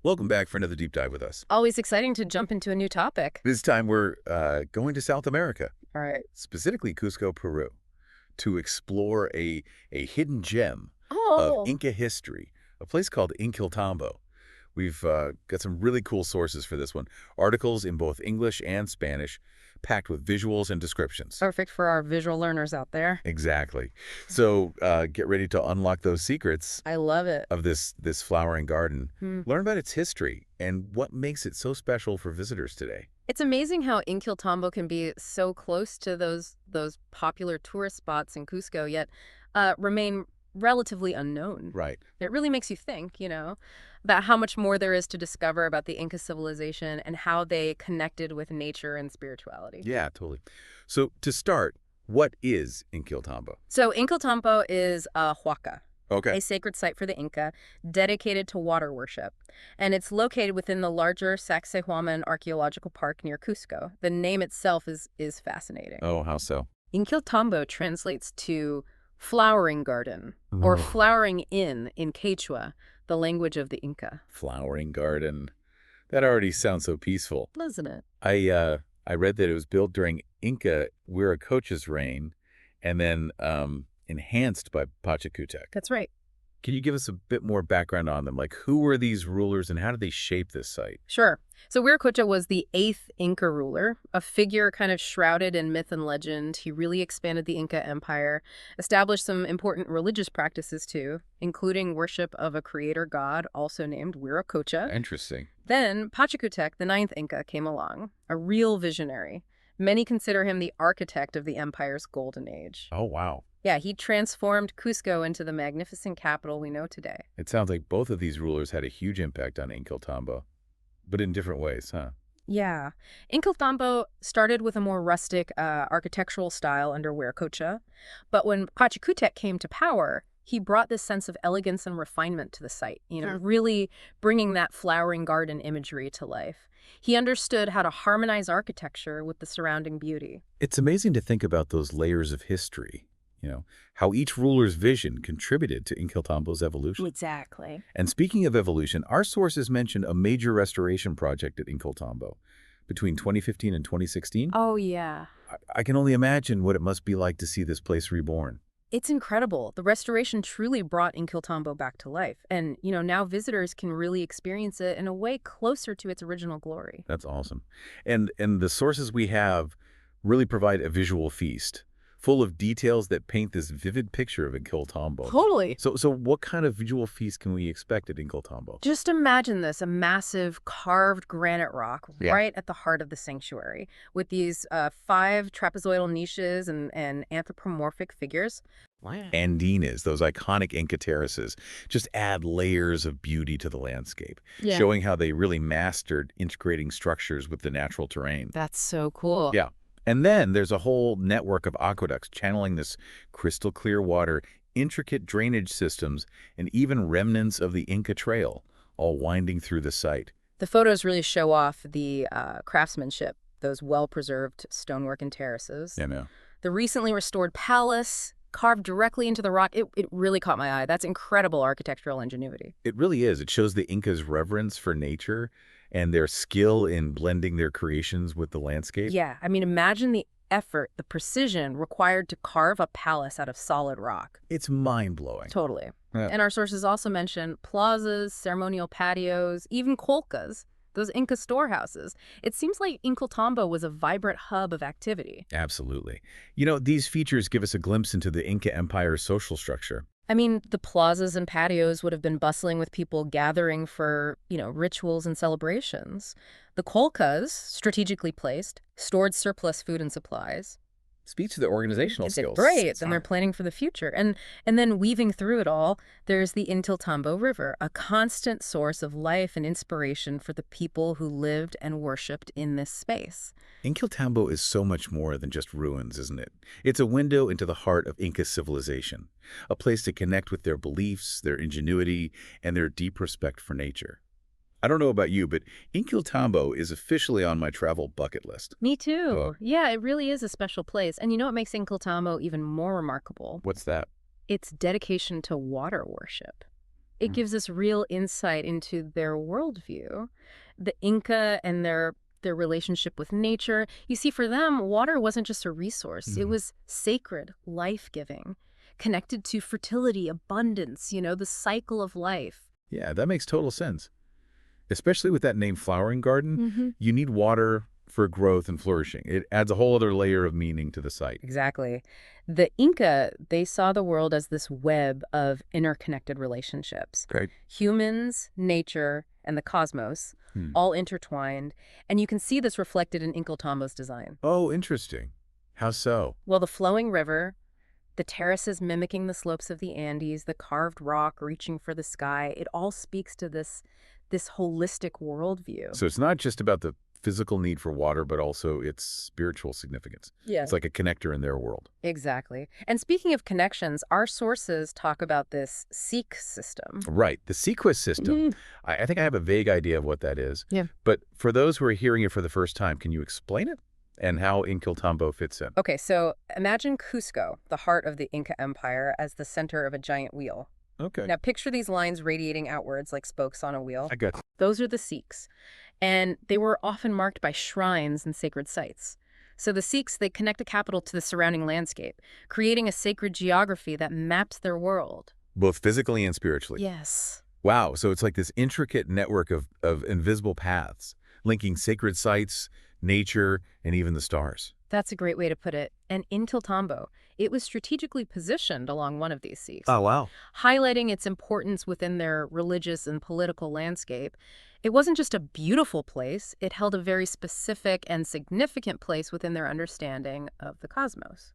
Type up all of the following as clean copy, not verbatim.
Welcome back for another deep dive with us. Always exciting to jump into a new topic. This time we're going to South America, All right. specifically Cusco, Peru, to explore a hidden gem of Oh, Inca history, a place called Inkilltambo. We've got some really cool sources for this one, articles in both English and Spanish, packed with visuals and descriptions. perfect for our visual learners out there. Exactly. So get ready to unlock those secrets I love it. of this flowering garden. Hmm. Learn about its history and what makes it so special for visitors today. It's amazing how Inkilltambo can be so close to those popular tourist spots in Cusco, yet remain relatively unknown. Right. It really makes you think, about how much more there is to discover about the Inca civilization and how they connected with nature and spirituality. Yeah, totally. So to start, what is Inkilltambo? So Inkilltambo is a huaca, Okay. a sacred site for the Inca, dedicated to water worship. And it's located within the larger Sacsayhuaman Archaeological Park near Cusco. The name itself is fascinating. Oh, how so? Inkilltambo translates to flowering garden or Oh. flowering in Quechua, the language of the Inca. Flowering garden. That already sounds so peaceful. Doesn't it? I read that it was built during Inca Huiracocha's reign and then enhanced by Pachacutec. That's right. Can you give us a bit more background on them? Like, who were these rulers and how did they shape this site? Sure. So Huiracocha was the 8th Inca ruler, a figure kind of shrouded in myth and legend. He really expanded the Inca Empire, established some important religious practices too, including worship of a creator god also named Huiracocha. Interesting. Then Pachacutec, the 9th Inca, came along, a real visionary. Many consider him the architect of the empire's golden age. Oh, wow. Yeah, he transformed Cusco into the magnificent capital we know today. It sounds like both of these rulers had a huge impact on Inkilltambo, but in different ways, huh? Yeah. Inkilltambo started with a more rustic architectural style under Huiracocha, but when Pachacutec came to power, he brought this sense of elegance and refinement to the site, really bringing that flowering garden imagery to life. He understood how to harmonize architecture with the surrounding beauty. It's amazing to think about those layers of history, how each ruler's vision contributed to Inkilltambo's evolution. Exactly. And speaking of evolution, our sources mention a major restoration project at Inkilltambo between 2015 and 2016. Oh, yeah. I can only imagine what it must be like to see this place reborn. It's incredible. The restoration truly brought Inkilltambo back to life. And, now visitors can really experience it in a way closer to its original glory. That's awesome. And the sources we have really provide a visual feast, full of details that paint this vivid picture of Inkilltambo. Totally. So what kind of visual feast can we expect at Inkilltambo? Just imagine this, a massive carved granite rock Yeah. right at the heart of the sanctuary with these 5 trapezoidal niches and anthropomorphic figures. Wow. Andinas, those iconic Inca terraces, just add layers of beauty to the landscape, Yeah. showing how they really mastered integrating structures with the natural terrain. That's so cool. Yeah. And then there's a whole network of aqueducts channeling this crystal clear water, intricate drainage systems, and even remnants of the Inca Trail, all winding through the site. The photos really show off the craftsmanship, those well-preserved stonework and terraces. You know. The recently restored palace, carved directly into the rock, it really caught my eye. That's incredible architectural ingenuity. It really is. It shows the Incas' reverence for nature and their skill in blending their creations with the landscape. Yeah, I mean, imagine the effort, the precision required to carve a palace out of solid rock. It's mind-blowing. Totally. Yeah. And our sources also mention plazas, ceremonial patios, even kolkas, those Inca storehouses. It seems like Inkilltambo was a vibrant hub of activity. Absolutely. These features give us a glimpse into the Inca Empire's social structure. I mean, the plazas and patios would have been bustling with people gathering for, rituals and celebrations. The kolkas, strategically placed, stored surplus food and supplies. Speaks to the organizational It's skills. great, and they're planning for the future. And then weaving through it all, there's the Inkilltambo River, a constant source of life and inspiration for the people who lived and worshipped in this space. Inkilltambo is so much more than just ruins, isn't it? It's a window into the heart of Inca civilization, a place to connect with their beliefs, their ingenuity, and their deep respect for nature. I don't know about you, but Inkilltambo is officially on my travel bucket list. Me too. Oh. Yeah, it really is a special place. And you know what makes Inkilltambo even more remarkable? What's that? Its dedication to water worship. It gives us real insight into their worldview. The Inca and their relationship with nature. You see, for them, water wasn't just a resource. It Mhm. was sacred, life-giving, connected to fertility, abundance, the cycle of life. Yeah, that makes total sense. Especially with that name Flowering Garden, Hmm. you need water for growth and flourishing. It adds a whole other layer of meaning to the site. Exactly. The Inca, they saw the world as this web of interconnected relationships. Right. Humans, nature, and the cosmos, Hmm. all intertwined. And you can see this reflected in Inkilltambo's design. Oh, interesting. How so? Well, the flowing river, the terraces mimicking the slopes of the Andes, the carved rock reaching for the sky, it all speaks to this holistic worldview. So it's not just about the physical need for water, but also its spiritual significance. Yeah. It's like a connector in their world. Exactly. And speaking of connections, our sources talk about this Sikh system. Right. The sequence system. Mhm. I think I have a vague idea of what that is. Yeah. But for those who are hearing it for the first time, can you explain it and how Inkilltambo fits in? Okay, so imagine Cusco, the heart of the Inca Empire, as the center of a giant wheel. Okay. Now picture these lines radiating outwards like spokes on a wheel. I got Those are the Sikhs. And they were often marked by shrines and sacred sites. So the Sikhs, they connect the capital to the surrounding landscape, creating a sacred geography that maps their world. both physically and spiritually. Yes. Wow. So it's like this intricate network of invisible paths linking sacred sites, nature, and even the stars. That's a great way to put it. And Inkilltambo, it was strategically positioned along one of these seas, Wow. highlighting its importance within their religious and political landscape. It wasn't just a beautiful place, it held a very specific and significant place within their understanding of the cosmos.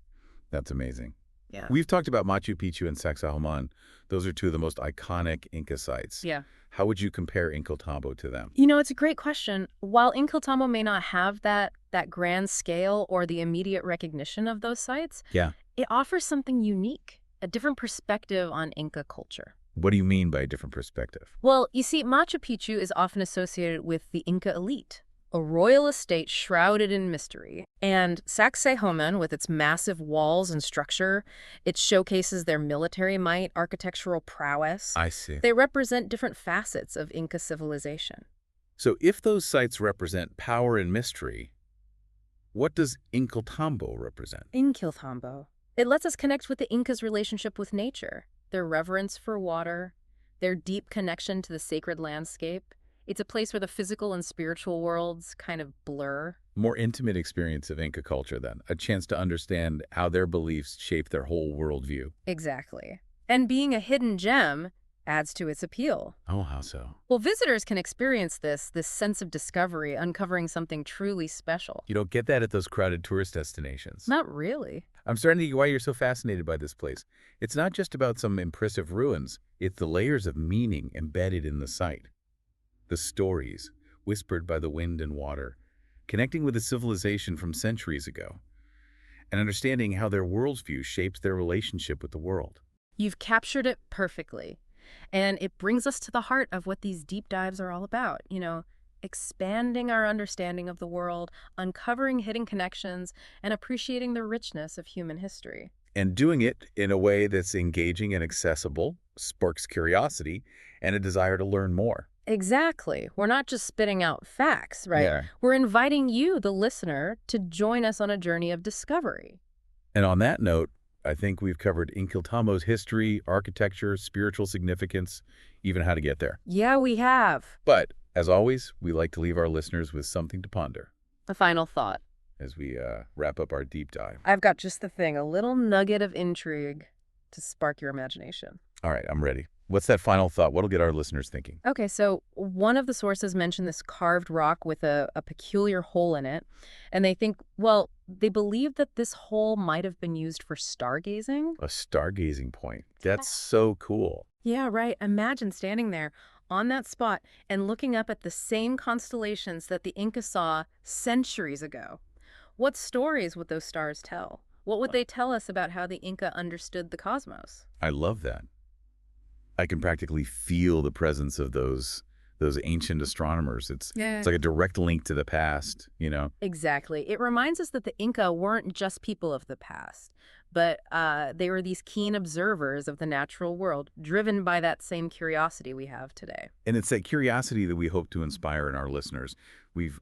That's amazing. Yeah. We've talked about Machu Picchu and Sacsayhuaman. Those are two of the most iconic Inca sites. Yeah. How would you compare Inkilltambo to them? It's a great question. While Inkilltambo may not have that grand scale or the immediate recognition of those sites, Yeah. it offers something unique, a different perspective on Inca culture. What do you mean by a different perspective? Well, you see, Machu Picchu is often associated with the Inca elite, a royal estate shrouded in mystery. And Sacsayhuaman, with its massive walls and structure, it showcases their military might, architectural prowess. I see. They represent different facets of Inca civilization. So if those sites represent power and mystery, what does Inkilltambo represent? Inkilltambo. It lets us connect with the Incas' relationship with nature, their reverence for water, their deep connection to the sacred landscape. It's a place where the physical and spiritual worlds kind of blur. More intimate experience of Inca culture, then. A chance to understand how their beliefs shape their whole worldview. Exactly. And being a hidden gem adds to its appeal. Oh, how so? Well, visitors can experience this sense of discovery, uncovering something truly special. You don't get that at those crowded tourist destinations. Not really. I'm starting to get why you're so fascinated by this place. It's not just about some impressive ruins. It's the layers of meaning embedded in the site. The stories, whispered by the wind and water, connecting with a civilization from centuries ago, and understanding how their worldview shapes their relationship with the world. You've captured it perfectly. And it brings us to the heart of what these deep dives are all about, expanding our understanding of the world, uncovering hidden connections, and appreciating the richness of human history. And doing it in a way that's engaging and accessible, sparks curiosity, and a desire to learn more. Exactly. We're not just spitting out facts, right? Yeah. We're inviting you, the listener, to join us on a journey of discovery. And on that note, I think we've covered Inkilltambo's history, architecture, spiritual significance, even how to get there. Yeah, we have. But, as always, we like to leave our listeners with something to ponder A final thought. as we wrap up our deep dive. I've got just the thing, a little nugget of intrigue to spark your imagination. All right, I'm ready. What's that final thought? What'll get our listeners thinking? Okay, so one of the sources mentioned this carved rock with a peculiar hole in it. And they believe that this hole might have been used for stargazing. A stargazing point. That's so cool. Yeah, right. Imagine standing there on that spot and looking up at the same constellations that the Inca saw centuries ago. What stories would those stars tell? What would they tell us about how the Inca understood the cosmos? I love that. I can practically feel the presence of those ancient astronomers. It's like a direct link to the past, Exactly. It reminds us that the Inca weren't just people of the past, but they were these keen observers of the natural world, driven by that same curiosity we have today. And it's that curiosity that we hope to inspire in our listeners. We've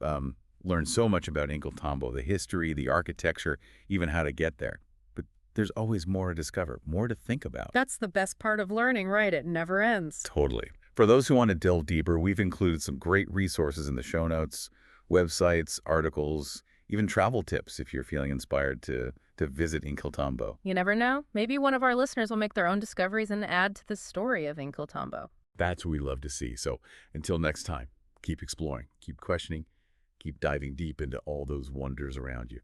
learned so much about Inkilltambo, the history, the architecture, even how to get there. But there's always more to discover, more to think about. That's the best part of learning, right? It never ends. Totally. For those who want to delve deeper, we've included some great resources in the show notes, websites, articles, even travel tips if you're feeling inspired to visit Inkilltambo. You never know. Maybe one of our listeners will make their own discoveries and add to the story of Inkilltambo. That's what we love to see. So until next time, keep exploring, keep questioning, keep diving deep into all those wonders around you.